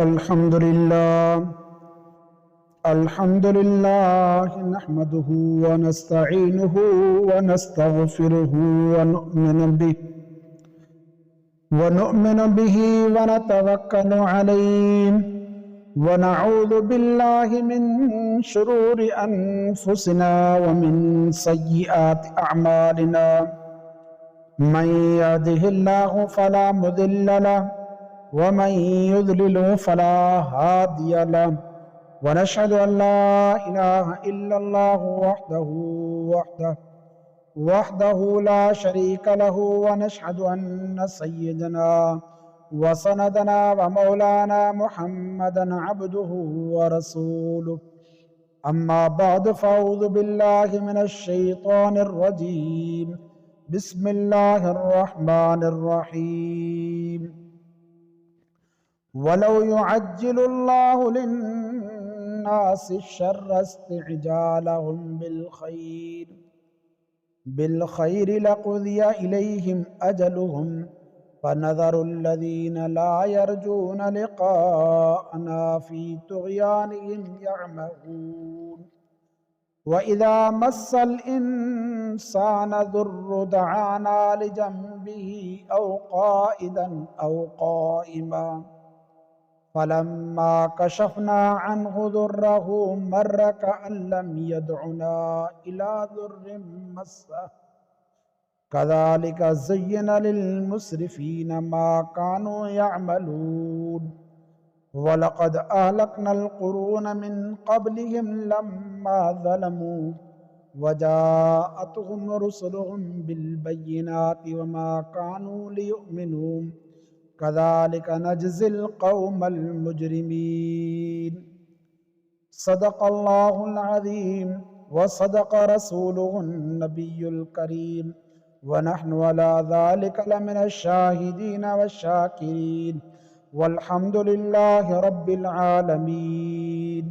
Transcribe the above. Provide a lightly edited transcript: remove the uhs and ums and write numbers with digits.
الحمد لله نحمده ونستعينه ونستغفره ونؤمن به ونتوكل عليه ونعوذ بالله من شرور أنفسنا ومن سيئات أعمالنا. من يهده الله فلا مضل له ومن يضلله فلا هادي له، ونشهد أن لا إله إلا الله وحده لا شريك له، ونشهد أن سيدنا وسندنا ومولانا محمدا عبده ورسوله. أما بعد، فأعوذ بالله من الشيطان الرجيم. بسم الله الرحمن الرحيم. ولو يعجل الله للناس الشر استعجالهم بالخير لقضي إليهم أجلهم، فنذر الذين لا يرجون لقاءنا في طغيانهم يعمهون. وإذا مس الإنسان ضر دعانا لجنبه أو قائدا أو قائما، فلما كشفنا عنه ضره مر كأن لم يدعنا إلى ضر مسه. كذلك زين للمسرفين ما كانوا يعملون. ولقد أهلكنا القرون من قبلهم لما ظلموا وجاءتهم رسلهم بالبينات وما كانوا ليؤمنوا. كذلك نجزي القوم المجرمين. صدق الله العظيم وصدق رسوله النبي الكريم، ونحن على ذلك لمن الشاهدين والشاكرين، والحمد لله رب العالمين.